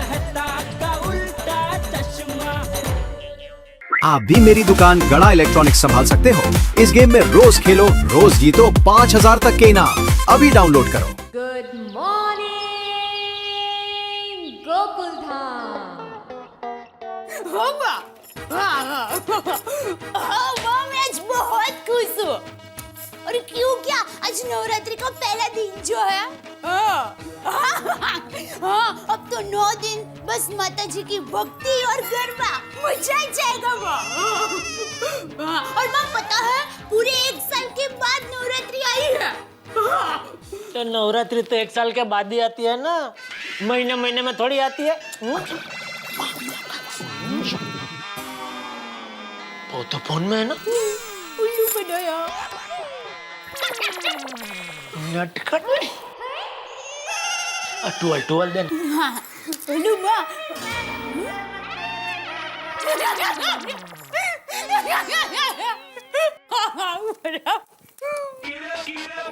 रहता का उल्टा चश्मा। आप भी मेरी दुकान गड़ा इलेक्ट्रॉनिक्स संभाल सकते हो। इस गेम में रोज खेलो, रोज जीतो 5000 तक के इनाम। अभी डाउनलोड करो। Good morning Gokuldham. मैं आज बहुत खुश हूँ। और क्यों क्या, आज नवरात्रि का पहला दिन जो है। अब तो 9 दिन बस माता जी की भक्ति और गरबा, मजा आ जाएगा और माँ पता है पूरे 1 साल के बाद नवरात्रि आई है। तो नवरात्रि तो 1 साल के बाद ही आती है ना, महीने महीने में थोड़ी आती है। वो तो फोन में है ना। उल्लू बनाया। नटखट। टुअल देन। उल्लू माँ।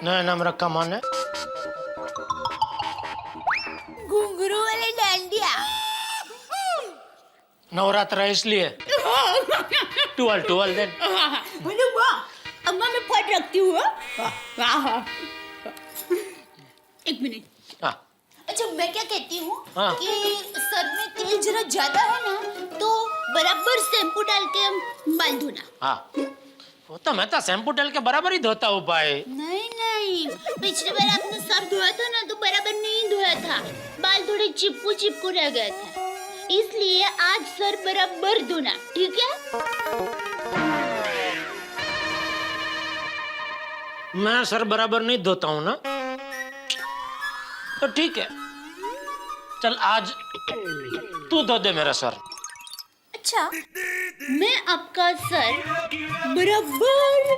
नया नाम रखा माने घुंघरू वाले डांडिया। नवरात्रा इसलिए। टुअल देन। उल्लू माँ, अम्मा मैं फट रखती हूँ। 1 मिनट। हाँ। अच्छा मैं क्या कहती हूँ हाँ। कि सर में तेल जरा ज्यादा है ना, तो बराबर शैम्पू डाल के हम बाल धोना। हाँ, वो तो मैं तो शैम्पू डाल के बराबर ही धोता हूँ भाई। नहीं, पिछली बार आपने सर धोया था ना तो बराबर नहीं धोया था, बाल थोड़े चिपकू रह गए थे, इसलिए आज सर बराबर धोना, ठीक है? मैं सर बराबर नहीं धोता हूँ ना, तो ठीक है, चल आज तू धो दे मेरा सर। अच्छा, मैं आपका सर बराबर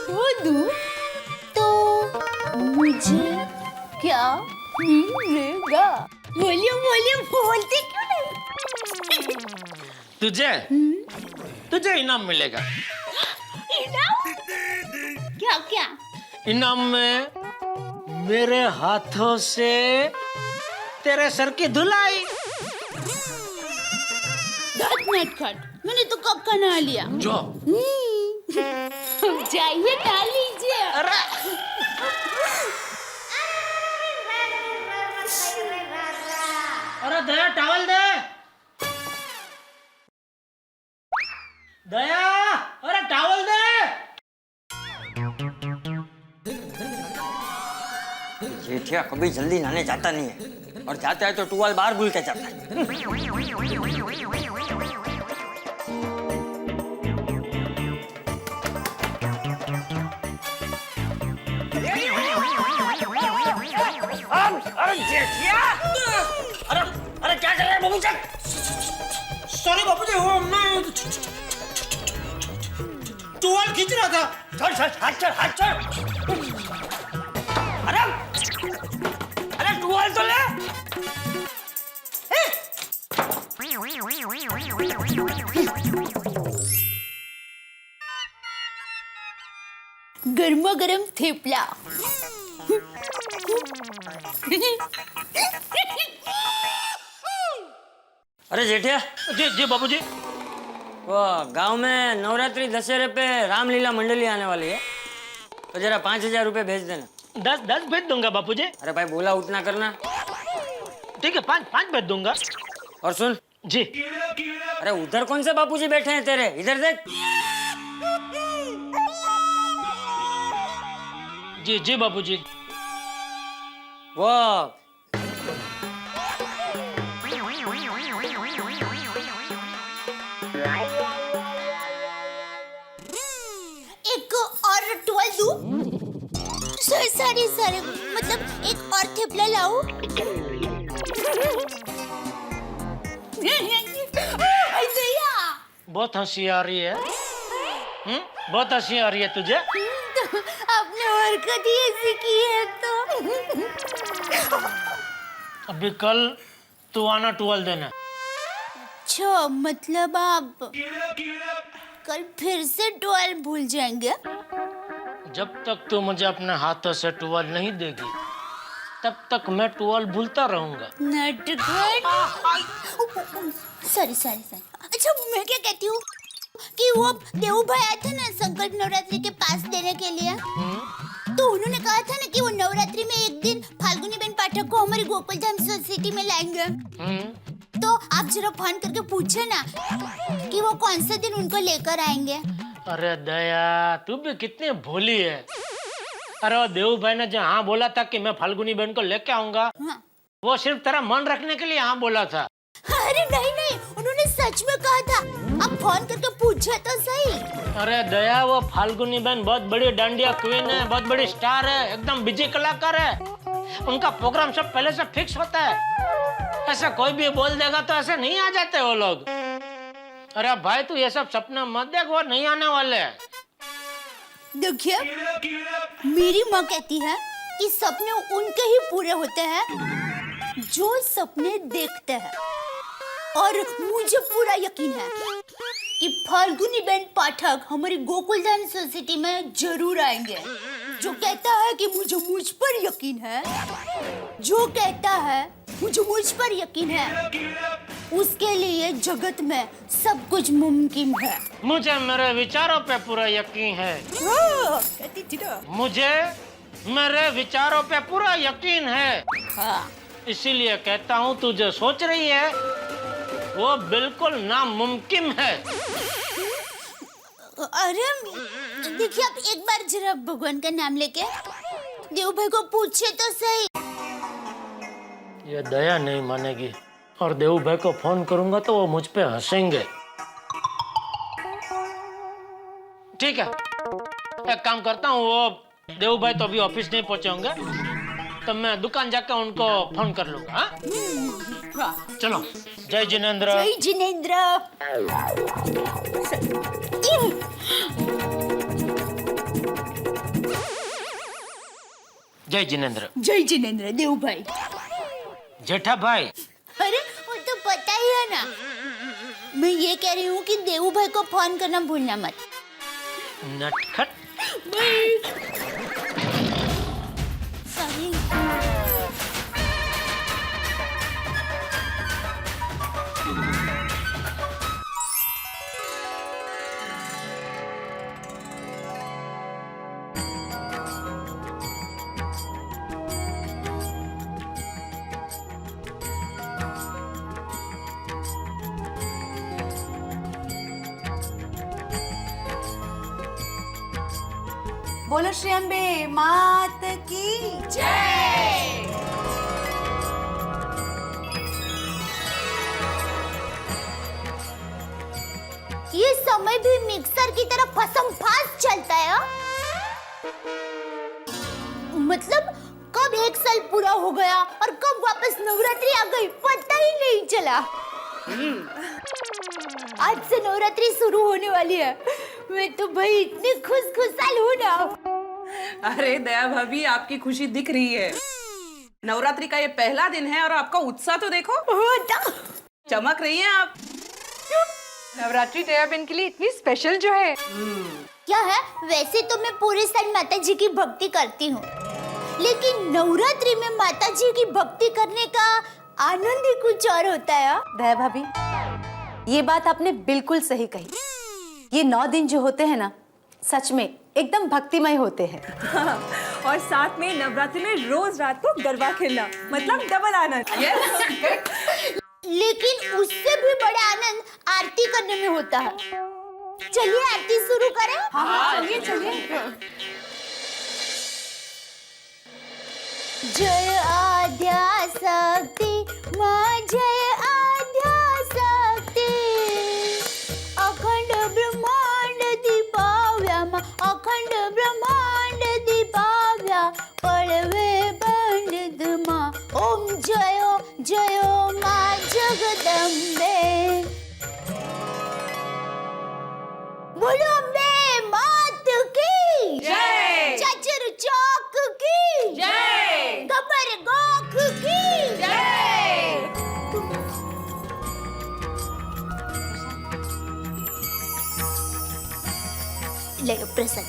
धो दूं तो मुझे क्या मिलेगा? बोलिए बोलते क्यों नहीं? तुझे इनाम मिलेगा। इनाम? क्या? इनाम में मेरे हाथों से तेरे सर की धुलाई। नटखट, मैंने तो कब का नहा लिया। जो जाइए नहा लीजिए। अरे दया टॉवल दे। दया अरे टॉवल दे। जेठिया कभी जल्दी नहाने जाता नहीं है, और जाता है तो टुवाल बाहर भूल के जाता है। अरे जेठिया, अरे क्या कर रहे हैं बाबू जी? सॉरी बाबू जी, वो मैं टुवाल खींच रहा था। चल हाथ चढ़। अरे टुवाल तो ले। गर्मा गर्म थेपला। अरे जेठिया, जी बाबू जी। वो गांव में नवरात्रि दशहरे पे रामलीला मंडली आने वाली है, तो जरा 5000 रुपए भेज देना। 10 भेज दूंगा बापू जी। अरे भाई बोला उतना करना। ठीक है, 5 भेज दूंगा। और सुन जी। अरे उधर कौन से बापूजी बैठे हैं तेरे, इधर देख। जी बापू जी। वो एक और टुवाल दूं? सारे मतलब एक और थेपला लाऊं? बहुत हंसी आ रही है। बहुत हंसी आ रही है तुझे। आपने हरकत ही ऐसी की है तो। अभी कल तू आना टुवाल देना। अच्छा, मतलब आप कल फिर से टुवाल भूल जाएंगे? जब तक तू मुझे अपने हाथों से टुवाल नहीं देगी तब तक मैं टुअल भूलता रहूंगा। नटखट। Sorry sorry sorry. अच्छा मैं क्या कहती हूँ कि वो देव भाई आए थे ना संकल्प नवरात्रि के पास देने के लिए, तो उन्होंने कहा था ना कि वो नवरात्रि में एक दिन फाल्गुनी बेन पाठक को हमारी गोकुल धाम सोसाइटी में लाएंगे। तो आप जरा फोन करके पूछे ना कि वो कौन सा दिन उनको लेकर आएंगे। अरे दया, तू भी कितनी भोली है। अरे वो देव भाई ने जो हाँ बोला था कि मैं फाल्गुनी बहन को लेके आऊंगा, हाँ। वो सिर्फ तेरा मन रखने के लिए हाँ बोला था। अरे नहीं नहीं, उन्होंने सच में कहा था। आप फोन करके पूछे तो सही। अरे दया, वो फाल्गुनी बहन बहुत बड़ी डांडिया क्वीन है, बहुत बड़ी स्टार है, एकदम बिजी कलाकार है। उनका प्रोग्राम सब पहले से फिक्स होता है। ऐसा कोई भी बोल देगा तो ऐसे नहीं आ जाते वो लोग। अरे भाई तू ये सब सपना मत देख, वो नहीं आने वाले। देखिए, मेरी माँ कहती है कि सपने उनके ही पूरे होते हैं जो सपने देखते हैं, और मुझे पूरा यकीन है कि फाल्गुनी बेन पाठक हमारी गोकुलधाम सोसाइटी में जरूर आएंगे। जो कहता है कि मुझे मुझ पर यकीन है, जो कहता है मुझे मुझ पर यकीन है, उसके लिए जगत में सब कुछ मुमकिन है। मुझे मेरे विचारों पे पूरा यकीन है। मुझे मेरे विचारों पे पूरा यकीन है। हाँ। इसीलिए कहता हूँ तू जो सोच रही है वो बिल्कुल नामुमकिन है। अरे देखिए, आप एक बार जरा भगवान का नाम लेके देव भाई को पूछे तो सही। ये दया नहीं मानेगी, और देव भाई को फोन करूंगा तो वो मुझ पे हंसेंगे। ठीक है, एक काम करता हूँ, वो देव भाई तो अभी ऑफिस नहीं पहुंचे होंगे, तो मैं दुकान जाकर उनको फोन कर लूंगा। हाँ? चलो, जय जिनेंद्र। जय जिनेंद्र। जय जिनेंद्र। जय जिनेंद्र देव भाई। जेठा भाई। अरे वो तो पता ही है ना। मैं ये कह रही हूँ कि देव भाई को फोन करना भूलना मत। नटखट। सॉरी। बोलो श्री अम्बे मात की जय। ये समय भी मिक्सर की तरह फसम-फास चलता है। मतलब कब एक साल पूरा हो गया और कब वापस नवरात्रि आ गई पता ही नहीं चला। आज से नवरात्रि शुरू होने वाली है। मैं तो भाई इतनी खुशहाल हूँ ना। अरे दया भाभी, आपकी खुशी दिख रही है। नवरात्रि का ये पहला दिन है और आपका उत्साह तो देखो। चमक रही हैं आप। नवरात्रि दया बहन के लिए इतनी स्पेशल जो है। क्या है, वैसे तो मैं पूरे साल माता जी की भक्ति करती हूँ, लेकिन नवरात्रि में माता जी की भक्ति करने का आनंद ही कुछ और होता है। दया भाभी, ये बात आपने बिल्कुल सही कही। ये 9 दिन जो होते हैं ना, सच में एकदम भक्तिमय होते हैं। और साथ में नवरात्रि में रोज रात को गरबा खेलना, मतलब डबल आनंद। लेकिन उससे भी बड़ा आनंद आरती करने में होता है। चलिए आरती शुरू करें। हाँ, चलिए चलिए। जय आद्या शक्ति माँ, जय आद्या शक्ति, अखंड ब्रह्मांड दीपाव्या माँ, अखंड ब्रह्मांड दीपाव्या, पड़वे पंडित माँ, ओम जयो जयो माँ जगदम्बे। बोलो अम्बे मात की जय। चाचर चौक की जय। खबर गोख की जय। ले प्रसाद।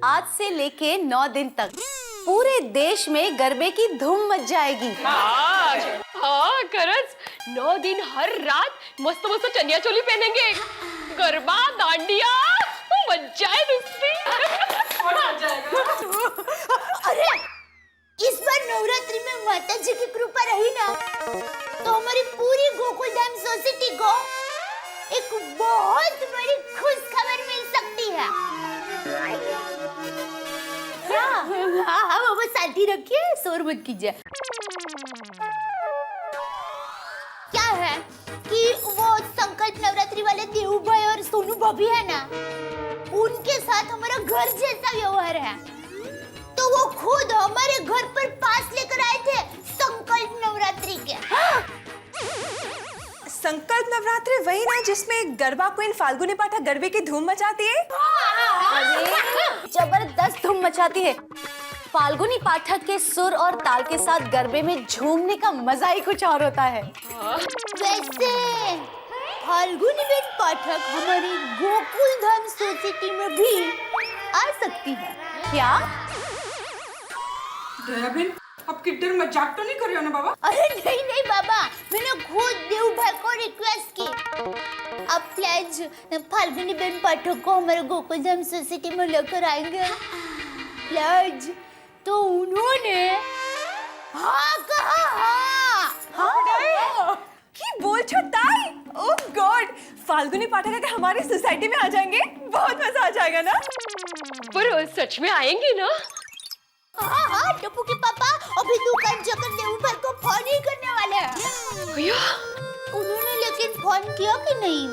आज से लेके 9 दिन तक पूरे देश में गरबे की धूम मच जाएगी। हाँ खरंच 9 दिन हर रात मस्त मस्त चनिया चोली पहनेंगे, गरबा दांडिया मजा है दूसरी। अरे इस बार नवरात्रि में माता जी की कृपा रही ना तो हमारी पूरी गोकुल धाम सोसाइटी को एक बहुत बड़ी खुशखबर मिल सकती है। हाँ बाबा शांति रखिए, शोर मत कीजिए। क्या है कि वो संकल्प नवरात्रि वाले देव भाई और सोनू भाभी है ना, उनके साथ हमारा घर जैसा व्यवहार है, तो वो खुद हमारे घर पर पास लेकर आए थे संकल्प नवरात्रि के। संकल्प नवरात्रि वही ना जिसमें गरबा क्वीन फाल्गुनी पाठक गरबे की धूम मचाती है। जबरदस्त धूम मचाती है। फाल्गुनी पाठक के सुर और ताल के साथ गरबे में झूमने का मजा ही कुछ और होता है। वैसे फाल्गुनी बेन पाठक हमारी गोकुल धाम सोसाइटी में भी आ सकती है क्या? दयाबेन, आप किड्डर मजाक तो नहीं कर रहे हो ना बाबा? अरे नहीं नहीं बाबा, मैंने खुद देव भाई को रिक्वेस्ट की। अब प्लीज फाल्गुनी बेन पाठक को हमारे गोकुल धाम सोसाइटी में लेकर आएंगे प्लीज। तो उन्होंने हाँ कहा। हाँ की बोल छताई। ओह गॉड, फाल्गुनी पाठक अगर हमारी सोसाइटी में आ जाएंगे बहुत मजा आ जाएगा ना। पर सच में आएंगे ना? हाँ हाँ टप्पू के पापा अभी दुकान जाकर देव भाई को फोन ही करने वाले हैं। भैया उन्होंने लेकिन फोन किया कि नहीं,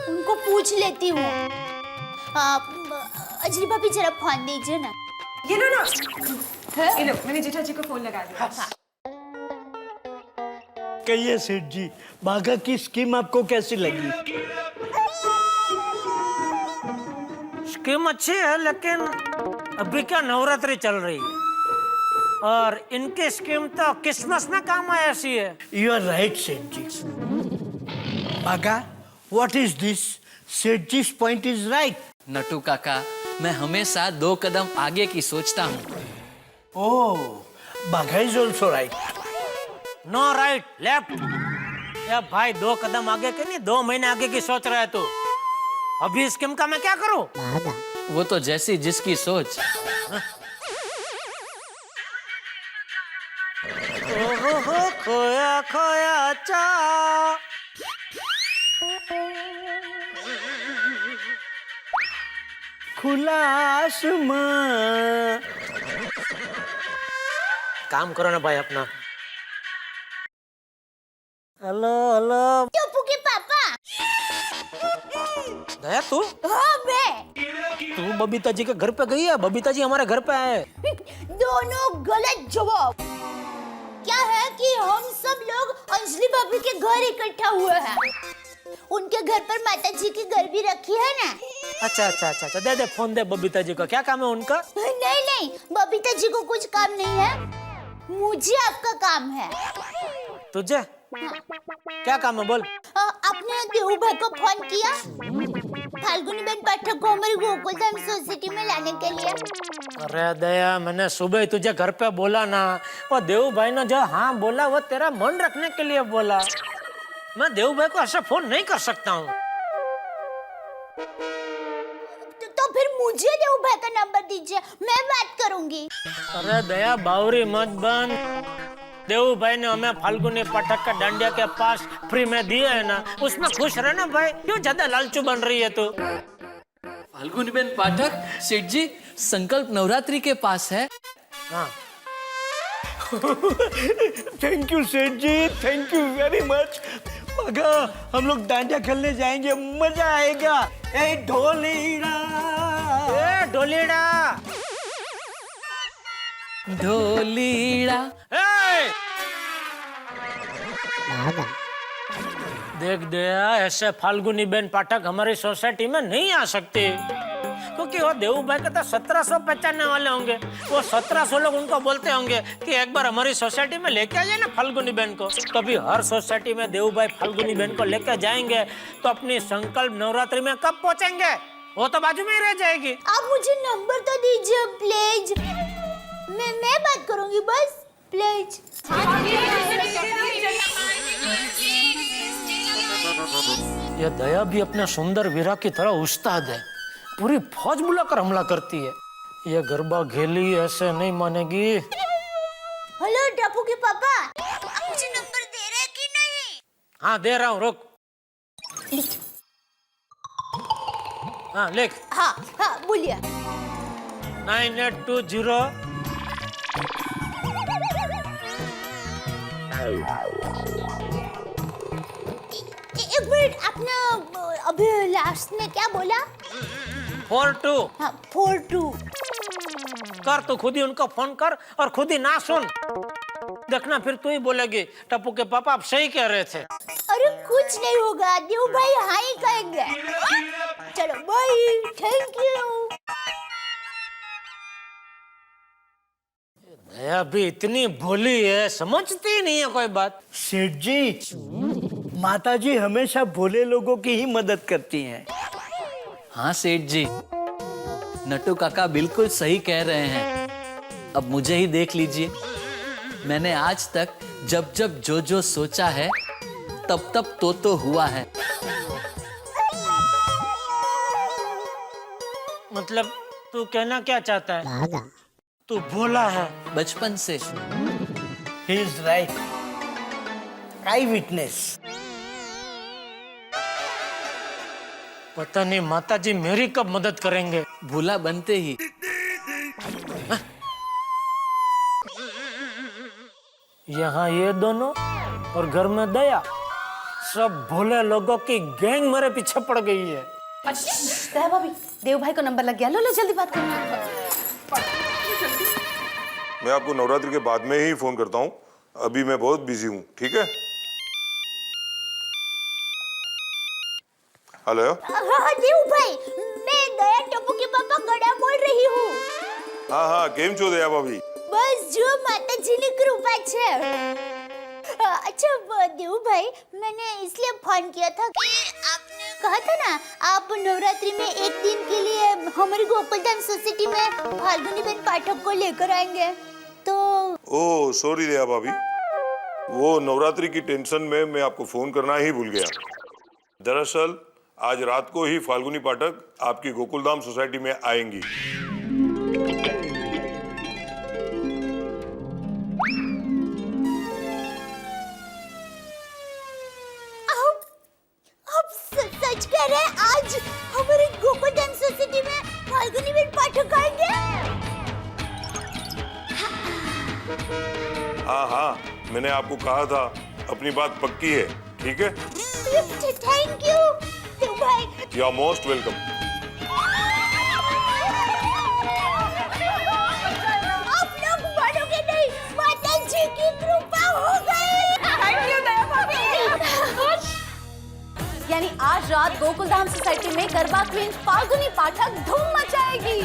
उनको पूछ लेती हूँ। अजरी भाभी जरा फोन दीजिए ना। ये लो ना, ये लो, मैंने जेठा जी को फोन लगा दिया। कहिए सेठ जी, बाघा की स्कीम आपको कैसी लगी? स्कीम अच्छी है लेकिन अभी क्या नवरात्रि चल रही है और इनकी स्कीम तो क्रिसमस में काम आया सी है। You are right Seth ji. Bagha, what is this? Seth ji point is right. Natu Kaka, मैं हमेशा 2 कदम आगे की सोचता हूँ। Oh, Bagha is also right. No right left. या भाई 2 कदम आगे के नहीं 2 महीने आगे की सोच रहा है तू। अभी स्कीम का मैं क्या करूं? वो तो जैसी जिसकी सोच। ओहो खोया खोया चा। खुला आसमां। काम करो ना भाई अपना। हेलो हेलो टप्पू के पापा। दया तू? हाँ मैं। तू बबीता जी के घर पे गई है? बबीता जी हमारे घर पे आए। दोनों गलत जवाब। क्या है कि हम सब लोग अंजलि भाभी के घर इकट्ठा हुए हैं। उनके घर पर माता जी की गरबी रखी है ना। अच्छा अच्छा अच्छा अच्छा, दे दे फोन दे बबीता जी को। क्या काम है उनका? नहीं नहीं, बबीता जी को कुछ काम नहीं है, मुझे आपका काम है। तुझे क्या काम है बोल? आपने देव भाई को फोन किया फाल्गुनी बेन पाठक को हमारी गोकुल धाम सोसाइटी में लाने के लिए? अरे दया, मैंने सुबह तुझे घर पे बोला ना, वो देव भाई ने जो हाँ बोला वो तेरा मन रखने के लिए बोला। मैं देव भाई को ऐसा फोन नहीं कर सकता हूँ। तो फिर मुझे देव भाई का नंबर दीजिए, मैं बात करूंगी। अरे दया बावरी मत बन। देव भाई ने हमें फाल्गुनी पाठक का डांडिया के पास फ्री में दिया है ना, उसमें खुश रहना भाई। क्यों ज्यादा लालचू बन रही है तू? फाल्गुनी बेन पाठक, सेठ जी संकल्प नवरात्रि के पास है। हाँ थैंक यू सेठ जी, थैंक यू वेरी मच। बाघा, हम लोग डांडिया खेलने जाएंगे, मजा आएगा। ए ढोलीड़ा, ए ढोलीड़ा, ढोलीड़ा। देख दया, ऐसे फाल्गुनी बेन पाठक हमारी सोसाइटी में नहीं आ सकते क्योंकि वो देव भाई का तो 1700 पहचानने वाले होंगे। वो 1700 लोग उनको बोलते होंगे कि एक बार हमारी सोसाइटी में लेके आ जाए ना फाल्गुनी बेन को। कभी हर सोसाइटी में देव भाई फाल्गुनी बेन को लेके जाएंगे तो अपनी संकल्प नवरात्रि में कब पहुंचेंगे? वो तो बाजू में ही रह जाएगी। आप मुझे नंबर तो दीजिए प्लीज। मैं बात करूंगी बस, प्लीज। ये दया भी अपने सुंदर वीरा की तरह उस्ताद है, पूरी फौज बुलाकर हमला करती है। ये गरबा घेली ऐसे नहीं मानेगी। हेलो टप्पू के पापा, आप मुझे नंबर दे रहे हैं कि नहीं? हाँ दे रहा हूँ, रुक। हाँ लिख। हाँ हाँ बोलिए। 9820 एक मिनट, आपने अभी लास्ट में क्या बोला? 42। हाँ 42। कर तो खुद ही उनको फोन कर और खुद ही ना सुन, देखना फिर तू ही बोलेगी टप्पू के पापा आप सही कह रहे थे। अरे कुछ नहीं होगा, देव भाई हाँ ही कहेंगे। चलो बाय, थैंक यू। दया भी इतनी भोली है, समझती नहीं है कोई बात। सेठ जी, माताजी हमेशा भोले लोगों की ही मदद करती हैं। हाँ सेठ जी, नट्टू काका बिल्कुल सही कह रहे हैं। अब मुझे ही देख लीजिए, मैंने आज तक जब जब जो सोचा है तब तब तो हुआ है। मतलब तू कहना क्या चाहता है? तू भोला है बचपन से। He is right. I witness. पता नहीं माताजी मेरी कब मदद करेंगे। भोला बनते ही। यहाँ ये दोनों और घर में दया, सब भोले लोगों की गैंग मेरे पीछे पड़ गई है। दया भाभी, देव भाई को नंबर लग गया, लो लो जल्दी बात करना। मैं आपको नवरात्रि के बाद में ही फोन करता हूँ, अभी मैं बहुत बिजी हूँ, ठीक है? हेलो। हाँ देव भाई, मैं दया टप्पू के पापा गड़ा बोल रही हूँ। हाँ हाँ, केम छो दया भाभी? बस जो माता जी ने कृपा छे। अच्छा देव भाई, मैंने इसलिए फोन किया था कि आपने कहा था ना आप नवरात्रि में एक दिन के लिए हमारी गोकुलधाम सोसाइटी में फाल्गुनी बेन पाठक को लेकर आएंगे, तो। ओह सॉरी दया भाभी, वो नवरात्रि की टेंशन में मैं आपको फोन करना ही भूल गया। दरअसल आज रात को ही फाल्गुनी पाठक आपकी गोकुलधाम सोसाइटी में आएंगी। सच कह रहे हैं, आज हमारे गोकुलधाम सोसाइटी में फाल्गुनी बेन पाठक आएंगे? हाँ हाँ, मैंने आपको कहा था, अपनी बात पक्की है, ठीक है? थैंक यू देव भाई। You are most welcome. आप लोग मानोगे नहीं, माता जी की कृपा हो गई। थैंक यू दया भाभी। यानी आज रात गोकुलधाम सोसाइटी में गरबा क्वीन फाल्गुनी पाठक धूम मचाएगी।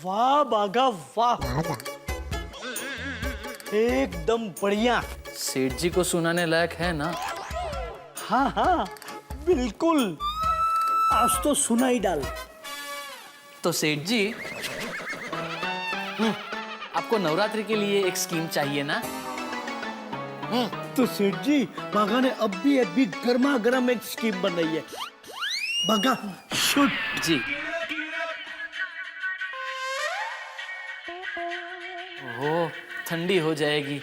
वाह बागा वाह, एकदम बढ़िया। सेठ जी को सुनाने लायक है ना? हाँ हाँ बिल्कुल, आज तो सुना ही डाल। तो सेठ जी, आपको नवरात्रि के लिए एक स्कीम चाहिए ना? तो सेठ जी, बागा ने अभी गर्मा गर्म एक स्कीम बनाई है। बागा शूट जी। वो ठंडी हो जाएगी।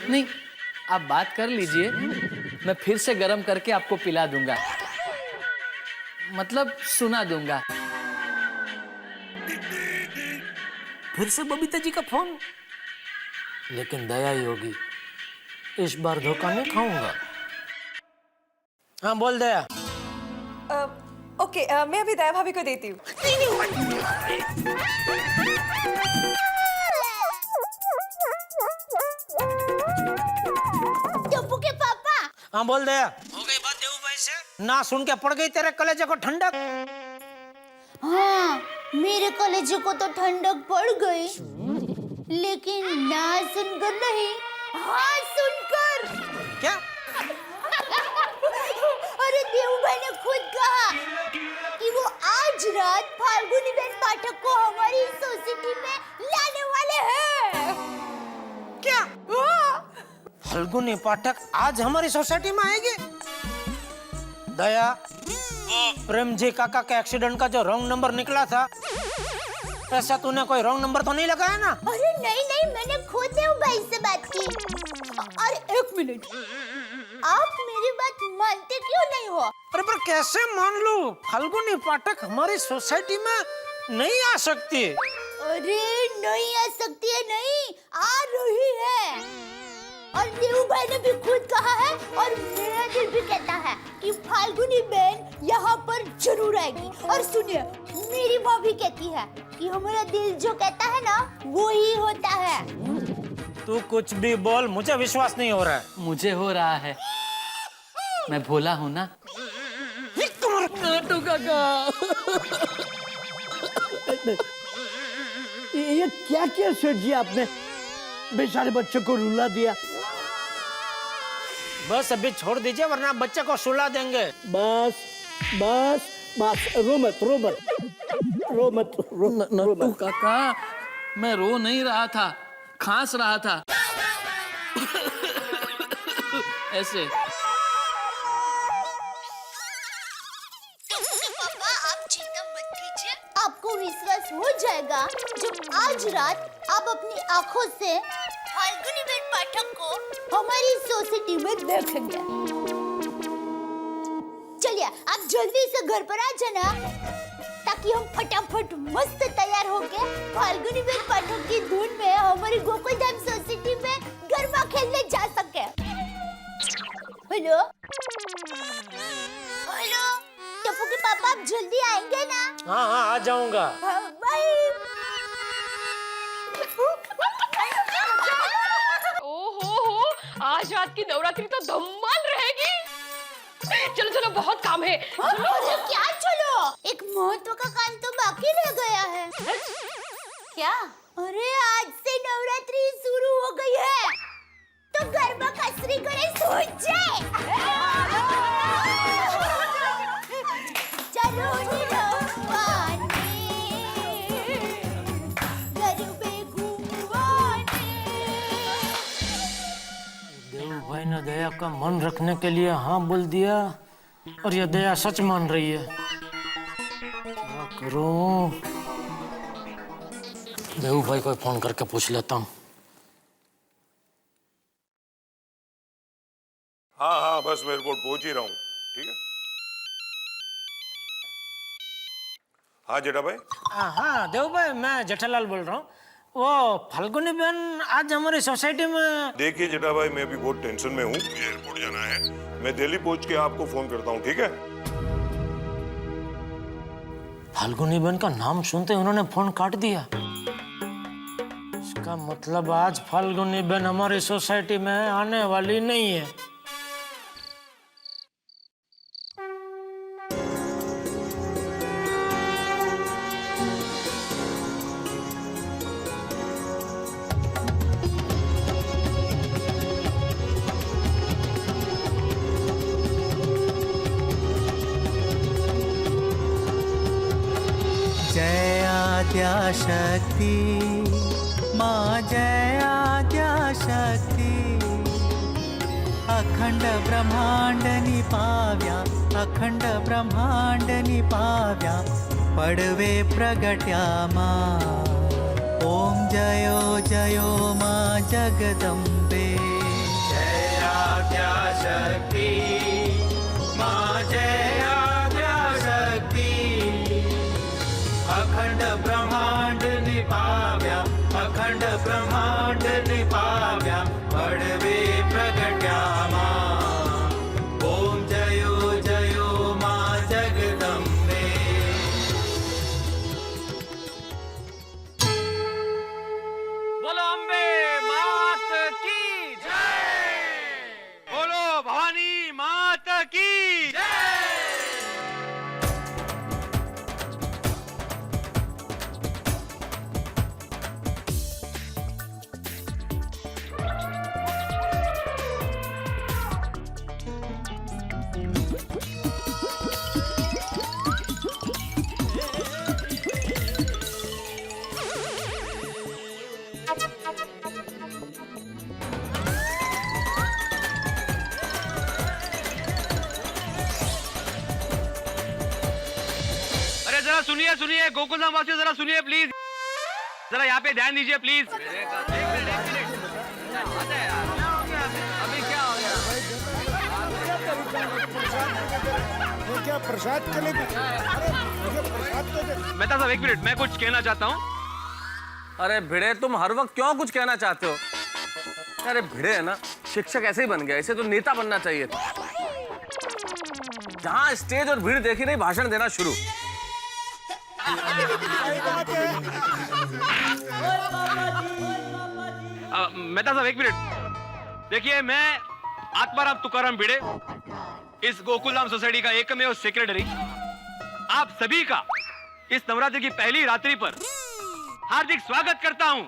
नहीं, आप बात कर लीजिए, मैं फिर से गर्म करके आपको पिला दूंगा, मतलब सुना दूंगा। फिर से बबीता जी का फोन, लेकिन दया ही होगी, इस बार धोखा नहीं खाऊंगा। हाँ बोल दया। ओके, मैं अभी दया भाभी को देती हूँ। हाँ बोल दे। हो गई बात देऊ भाई से? ना सुन के पड़ गई तेरे कलेजे को ठंडक? हाँ, मेरे कलेजे को तो ठंडक पड़ गई, लेकिन ना सुनकर नहीं, हाँ सुनकर। क्या? अरे देव भाई ने खुद कहा कि वो आज रात फाल्गुनी बेन पाठक को हमारी सोसाइटी में लाने वाले हैं। क्या? फाल्गुनी पाठक आज हमारी सोसाइटी में आएगी? दया, वो प्रेम जी काका के एक्सीडेंट का जो रॉन्ग नंबर निकला था, ऐसा तूने कोई रॉन्ग नंबर तो नहीं लगाया ना? अरे नहीं नहीं, मैंने खुद देव भाई से बात की। अरे एक मिनट, आप मेरी बात मानते क्यों नहीं हो? अरे पर कैसे मान लूं? फाल्गुनी पाठक हमारी सोसाइटी में नहीं आ सकती। अरे नहीं आ सकती है, नहीं आ रही है। और देव भाई ने भी खुद कहा है और मेरा दिल भी कहता है कि फाल्गुनी बहन यहाँ पर जरूर आएगी। और सुनिए, मेरी माँ भी कहती है कि हमारा दिल जो कहता है ना, वो ही होता है। तू कुछ भी बोल, मुझे विश्वास नहीं हो रहा है। मुझे हो रहा है, मैं भोला हूँ ना। नटू काका, ये क्या किया सेठ जी आपने? बेचारे बच्चे को रुला दिया। बस अभी छोड़ दीजिए, वरना बच्चे को सुला देंगे। बस बस बस, रो मत रो मत रो मत रो नटू काका, मैं रो नहीं रहा था, खांस रहा था। ऐसे। पापा आप चिंता मत कीजिए, आपको विश्वास हो जाएगा जब आज रात आप अपनी आँखों से फाल्गुनी बेन पाठक को हमारी सोसाइटी में देखेंगे। चलिए आप जल्दी से घर पर आ जाना, ताकि हम फटाफट मस्त तैयार होके फाल्गुनी बेन पाठक की धुन में हमारी गोकुलधाम सोसाइटी में गरबा खेलने जा सके। हेलो हेलो, टप्पू के पापा आप जल्दी आएंगे ना? हाँ हाँ आ जाऊंगा। बाय। ओहो, आज रात की नवरात्रि तो धमाल रहेगी। चलो चलो, बहुत काम है। अरे क्या चलो, एक महत्व का काम तो बाकी रह गया है। क्या? अरे आज से नवरात्रि शुरू हो गई है, तो गरबा कसरी गणेश हो जाए। चलो देव भाई ने दया का मन रखने के लिए हाँ बोल दिया, और ये दया सच मान रही है। क्या करूं? देव भाई को फोन करके पूछ लेता हूँ। हाँ हाँ बस मैं एयरपोर्ट पहुंच ही रहा हूँ। ठीक है, हाँ जेठा भाई। हाँ देव भाई, मैं जेठालाल बोल रहा हूँ। वो फाल्गुनी बहन आज हमारी सोसाइटी में। देखिए जेठा भाई, मैं भी बहुत टेंशन में हूँ, मुझे एयरपोर्ट जाना है। मैं दिल्ली पहुंच के आपको फोन करता हूँ, ठीक है? फाल्गुनी बहन का नाम सुनते उन्होंने फोन काट दिया। इसका मतलब आज फाल्गुनी बहन हमारी सोसाइटी में आने वाली नहीं है। जय आद्याशक्ति माँ, जय आद्याशक्ति। अखंड ब्रह्मांड निपाव्या, अखंड ब्रह्मांड निपाव्या, पडवे प्रगट्या माँ। ओम जयो जयो माँ जगदम्बे। जय आद्याशक्ति माँ, जय आद्याशक्ति। अखंड ब्रह्मांड निपाव्या, अखंड ब्रह्मांड निपाव्या, पडवे प्रगट्या माँ। ओम जयो जयो माँ जगदम्बे। बोलो अम्बे मात की जय। बोलो भवानी सुनिए गोकुलधाम वासियों, जरा सुनिए प्लीज, जरा यहाँ पे ध्यान दीजिए प्लीज। क्या प्रसाद के लिए? मेहता साहब एक मिनट, मैं कुछ कहना चाहता हूँ। अरे भिड़े, तुम हर वक्त क्यों कुछ कहना चाहते हो? अरे भिड़े है ना, शिक्षक ऐसे ही बन गया, इसे तो नेता बनना चाहिए था। जहाँ स्टेज और भीड़ देखी नहीं, भाषण देना शुरू। मेहता साहब एक मिनट, देखिए मैं आत्माराम तुकाराम भिड़े, इस गोकुलधाम सोसाइटी का एकमेव सेक्रेटरी, आप सभी का इस नवरात्रि की पहली रात्रि पर हार्दिक स्वागत करता हूं।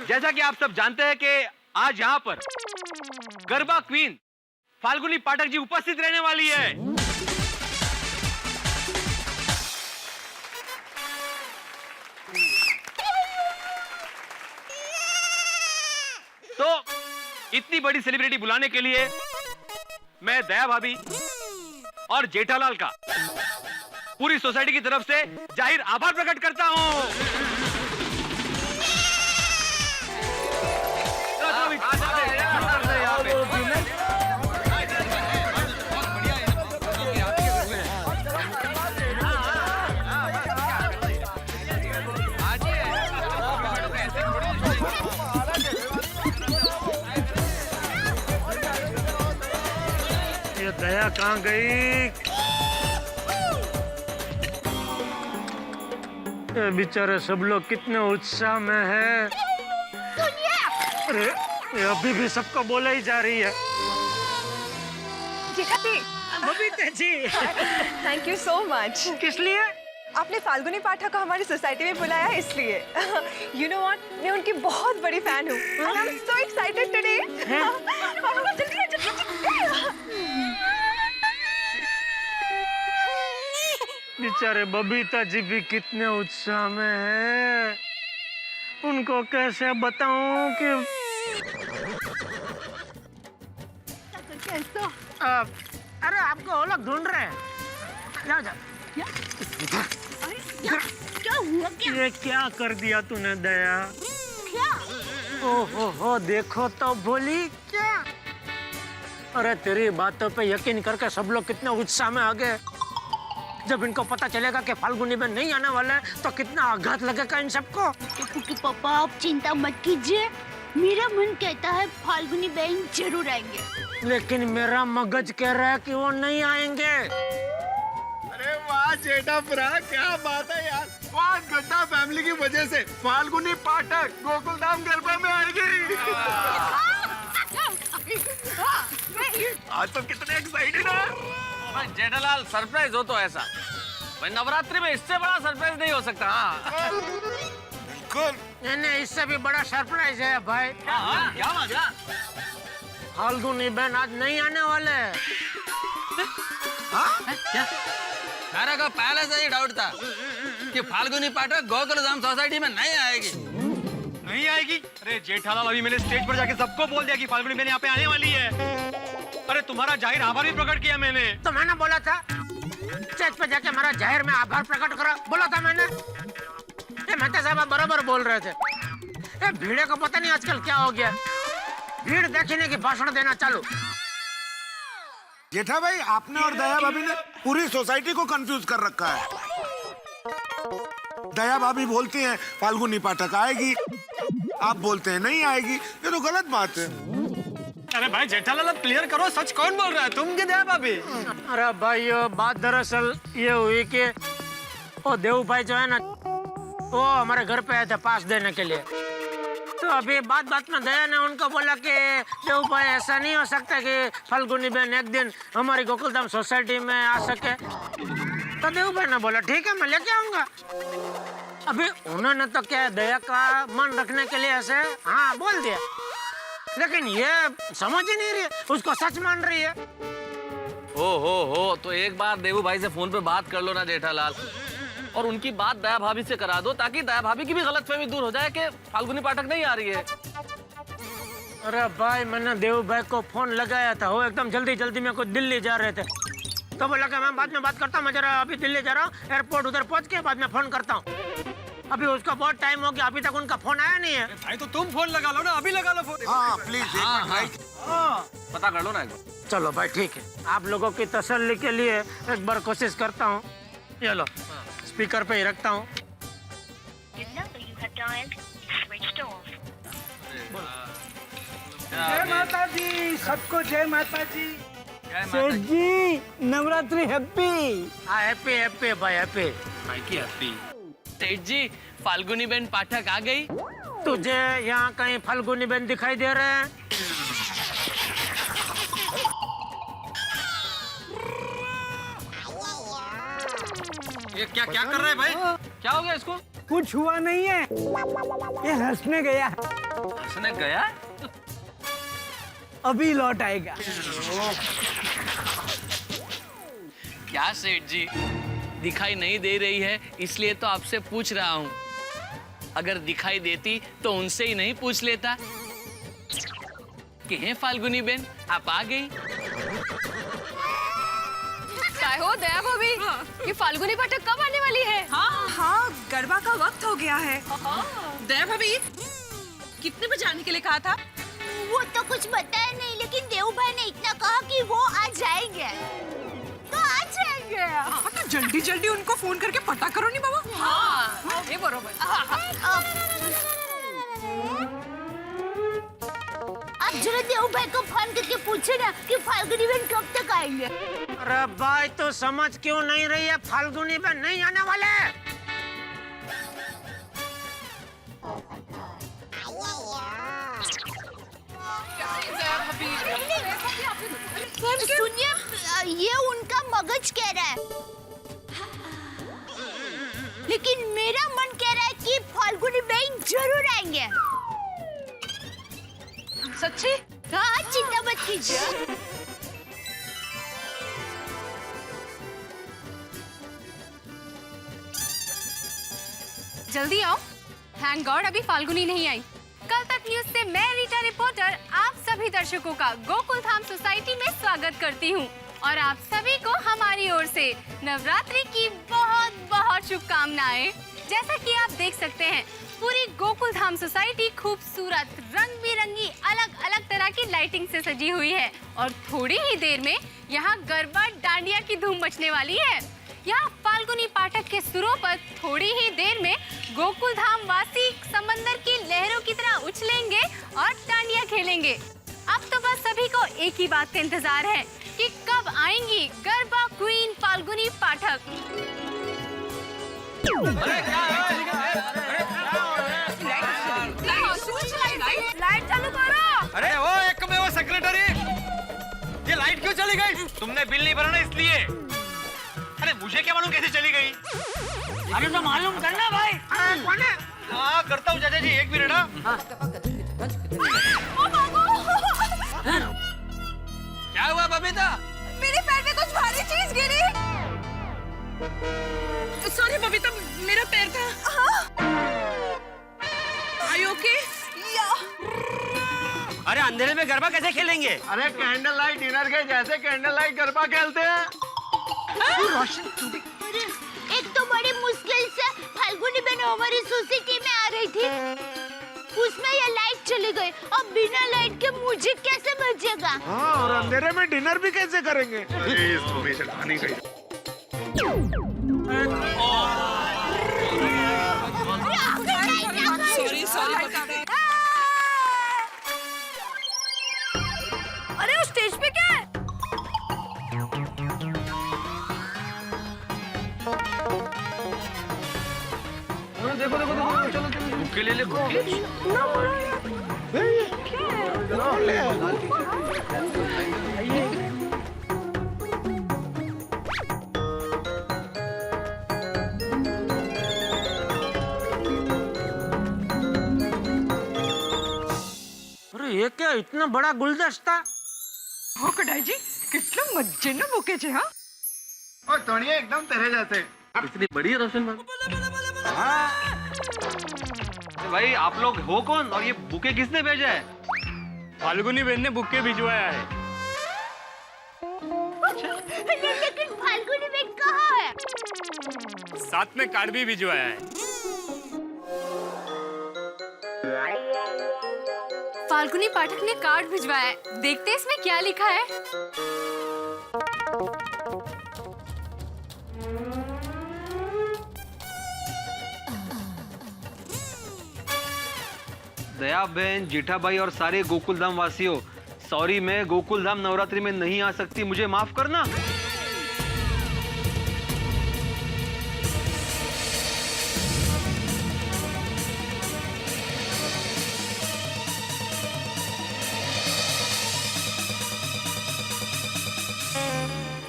जैसा कि आप सब जानते हैं कि आज यहां पर गरबा क्वीन फाल्गुनी पाठक जी उपस्थित रहने वाली है। तो इतनी बड़ी सेलिब्रिटी बुलाने के लिए मैं दया भाभी और जेठालाल का पूरी सोसाइटी की तरफ से जाहिर आभार प्रकट करता हूं। ये दया कहाँ गई? ये बेचारे सब लोग कितने उत्साह में है। अरे ये अभी भी सबको बोला ही जा रही है। Babita ji, thank you so much. किस लिए? आपने फाल्गुनी पाठक को हमारी सोसाइटी में बुलाया इसलिए। यू नो व्हाट, मैं उनकी बहुत बड़ी फैन हूँ। And I'm so excited today. बेचारे बबीता जी भी कितने उत्साह में है। उनको कैसे बताऊं कि अरे आपको वो लोग ढूंढ रहे हैं। जाओ जाओ। क्या हुआ? ये क्या कर दिया तूने दया? क्या? ओहो हो, देखो तो बोली क्या। अरे तेरी बातों पे यकीन करके सब लोग कितने उत्साह में आ गए। जब इनको पता चलेगा कि फाल्गुनी बहन नहीं आने वाला है तो कितना आघात लगेगा इन सबको। क्योंकि पापा आप चिंता मत कीजिए, मेरा मन कहता है फाल्गुनी बहन जरूर आएंगे। लेकिन मेरा मगज कह रहा है कि वो नहीं आएंगे। अरे वाह जेठा भरा, क्या बात है यार। वाह, गड्ढा फैमिली की वजह से फाल्गुनी पाठक गोकुलधाम गरबा में आएगी। आज तो कितने एक्साइटेड है। जेठालाल, सरप्राइज हो तो ऐसा, भाई नवरात्रि में इससे बड़ा सरप्राइज नहीं हो सकता। हाँ बिल्कुल। नहीं, इससे भी बड़ा सरप्राइज है भाई। क्या बात है? फाल्गुनी बहन आज नहीं आने वाले हैं। क्या? मेरा को पहले से ही डाउट था कि फाल्गुनी पाठक गोकुलधाम सोसाइटी में नहीं आएगी। नहीं आएगी? अरे जेठालाल, अभी मैंने स्टेज पर जाके सबको बोल दिया कि फाल्गुनी बहन यहाँ पे आने वाली है। अरे तुम्हारा जाहिर आभार भी प्रकट किया मैंने। तो मैंने बोला था स्टेज पे जाके हमारा जाहिर में आभार प्रकट करा, बोला था मैंने। ये मेहता साहब आप बराबर बोल रहे थे। ये भीड़े को पता नहीं आजकल क्या हो गया, भीड़ देखने की भाषण देना चालू। जेठा भाई, आपने और दया भाभी ने पूरी सोसाइटी को कंफ्यूज कर रखा है। दया भाभी बोलती हैं फाल्गुनी पाठक आएगी, आप बोलते हैं नहीं आएगी। ये तो गलत बात है। अरे भाई जेठालाल, क्लियर करो, सच कौन बोल रहा है, तुम कि दया भाभी? अरे भाई ये बात दरअसल ये हुई कि वो देव भाई जो है ना, वो हमारे घर पे आए थे पास देने के लिए। तो अभी बात में दया ने उनको बोला कि देव भाई ऐसा नहीं हो सकता कि फाल्गुनी बहन एक दिन हमारी गोकुलधाम सोसाइटी में आ सके। तो देव भाई ने बोला ठीक है, मैं लेके आऊंगा। अभी उन्होंने तो क्या दया का मन रखने के लिए ऐसे हाँ बोल दिया, लेकिन ये समझ ही नहीं रही है, उसको सच मान रही है। हो तो एक बार देवू भाई से फोन पे बात कर लो ना जेठालाल, और उनकी बात दया भाभी से करा दो, ताकि दया भाभी की भी गलतफहमी दूर हो जाए कि फाल्गुनी पाठक नहीं आ रही है। अरे भाई मैंने देव भाई को फोन लगाया था, वो एकदम जल्दी में कुछ दिल्ली जा रहे थे। तो बोला कि मैं बाद में बात करता हूँ, मैं जरा अभी दिल्ली जा रहा हूँ, एयरपोर्ट उधर पहुँच के बाद में फोन करता हूँ। अभी उसका बहुत टाइम हो गया, अभी तक उनका फोन आया नहीं है। भाई तो तुम फोन लगा लो ना, अभी लगा लो फोन। हाँ प्लीज पता कर लो ना एक बार। चलो भाई ठीक है, आप लोगों की तसल्ली के लिए एक बार कोशिश करता हूँ। ये लो स्पीकर पे ही रखता हूँ। जय माता दी, सबको जय माता जी। सेठ जी नवरात्रि हैप्पी। हाँ हैप्पी हैप्पी भाई हैप्पी। भाई की हैप्पी। सेठ जी फाल्गुनी बहन पाठक आ गई। तुझे यहाँ कहीं फाल्गुनी बहन दिखाई दे रहे हैं? ये क्या क्या कर रहे हैं भाई? क्या हो गया इसको? कुछ हुआ नहीं है, ये हंसने गया, हंसने गया? अभी लौट आएगा। क्या सेठ जी, दिखाई नहीं दे रही है इसलिए तो आपसे पूछ रहा हूँ। अगर दिखाई देती तो उनसे ही नहीं पूछ लेता कि हैं फाल्गुनी बहन आप आ गई। क्या हो दया भाभी, ये फाल्गुनी पाठक कब आने वाली है? हाँ गरबा का वक्त हो गया है। दया भाभी कितने बजे आने के लिए कहा था? वो तो कुछ बताया नहीं, लेकिन देव भाई ने इतना कहा कि वो आ जाएंगे, तो आ जाएंगे। तो जल्दी जल्दी उनको फोन करके पता करो नहीं बाबा। हाँ ये बरोबर। आप जरा देव भाई को फोन करके पूछे ना कि फाल्गुनी बहन कब तक आएंगे। अरे भाई तो समझ क्यों नहीं रही है, फाल्गुनी बहन नहीं आने वाले। सुनिए, ये उनका मगज कह रहा है, लेकिन मेरा मन कह रहा है कि फाल्गुनी बहन जरूर आएंगे। सच्ची? हाँ चिंता मत कीजिए। जल्दी आओ। थैंक गॉड अभी फाल्गुनी नहीं आई। कल तक न्यूज से मैं रीटा रिपोर्टर आप सभी दर्शकों का गोकुल धाम सोसाइटी में स्वागत करती हूँ और आप सभी को हमारी ओर से नवरात्रि की बहुत बहुत शुभकामनाएं। जैसा कि आप देख सकते हैं पूरी गोकुल धाम सोसाइटी खूबसूरत रंग बिरंगी अलग अलग तरह की लाइटिंग से सजी हुई है और थोड़ी ही देर में यहाँ गरबा डांडिया की धूम मचने वाली है। यहाँ फाल्गुनी पाठक के सुरों पर थोड़ी ही देर में गोकुल धाम वासी समंदर की लहरों की तरह उछलेंगे और डांडिया खेलेंगे। अब तो बस सभी को एक ही बात का इंतजार है कि कब आएंगी गरबा क्वीन फाल्गुनी पाठक। लाइट चालू करो। अरे वो एक में वो सेक्रेटरी, ये लाइट क्यों चली गई? तुमने बिल नहीं भरा ना इसलिए। अरे मुझे क्या मालूम कैसे चली गई? अरे तो मालूम करना भाई। कौन है? हाँ करता हूँ चाचा जी, एक मिनट। क्या हुआ बबीता? मेरे पैर में कुछ भारी चीज गिरी। सॉरी बबीता, मेरा पैर था। Are you okay? अरे अंधेरे में गरबा कैसे खेलेंगे? अरे कैंडल लाइट डिनर के जैसे कैंडल लाइट गरबा खेलते हैं। एक तो बड़ी मुश्किल से फाल्गुनी बहन हमारी सोसाइटी में आ रही थी, उसमें ये लाइट चली गई। अब बिना लाइट के मुझे कैसे बचेगा? हाँ, और अंधेरे में डिनर भी कैसे करेंगे? अरे इसको भी चढ़ानी गई। सॉरी अरे उस स्टेज पे क्या है? देखो चलो बुके ले बुके। अरे ये क्या इतना बड़ा गुलदस्ता? हो कढ़ाई जी कितना मजेनो बुके छे। हाँ और तोड़िए एकदम तेरे जैसे। इतनी बड़ी है रोशन भाई। भाई आप लोग हो कौन और ये बुके किसने भेजा है? फाल्गुनी बहन ने बुके भिजवाया है। लेकिन साथ में कार्ड भी भिजवाया है। फाल्गुनी पाठक ने कार्ड भिजवाया है। देखते हैं इसमें क्या लिखा है। दया बहन, जेठा भाई और सारे गोकुलधाम वासियों, सॉरी, मैं गोकुलधाम नवरात्रि में नहीं आ सकती, मुझे माफ करना।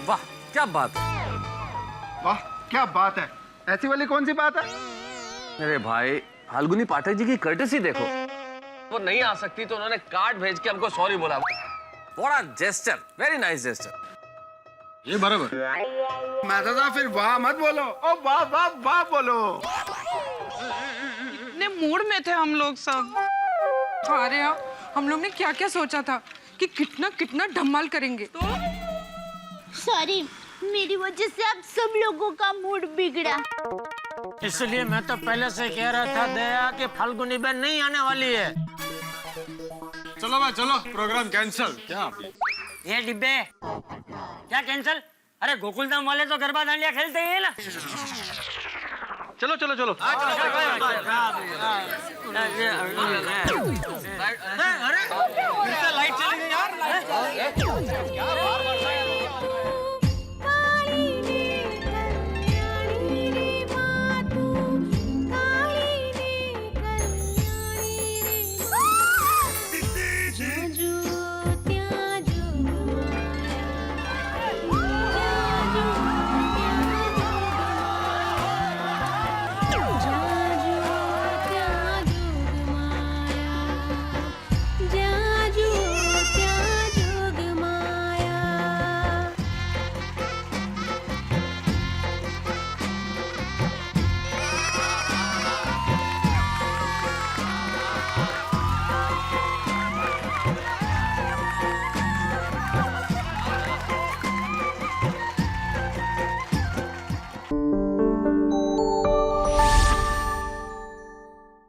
वाह क्या बात है। वाह क्या बात है, ऐसी वाली कौन सी बात है? अरे भाई, फाल्गुनी पाठक जी की कर्टेसी देखो। वो नहीं आ सकती तो उन्होंने कार्ड भेज के हमको सॉरी बोला। बड़ा जेस्चर, वेरी नाइस जेस्चर। ये बराबर। मैं फिर वाह मत बोलो, ओ वाह वाह वाह बोलो। इतने मूड में थे हम लोग सब। अरे यार, हम लोग ने क्या क्या सोचा था कि कितना कितना धमाल करेंगे। सॉरी, मेरी वजह से आप सब लोगों का मूड बिगड़ा। इसलिए मैं तो पहले से कह रहा था दया कि फाल्गुनी बहन नहीं आने वाली है। चलो भाई चलो, प्रोग्राम कैंसिल। क्या ये डिब्बे क्या कैंसिल? अरे गोकुलधाम वाले तो गरबा दांडिया खेलते ही है ना। चलो चलो चलो। लाइट चली गई यार।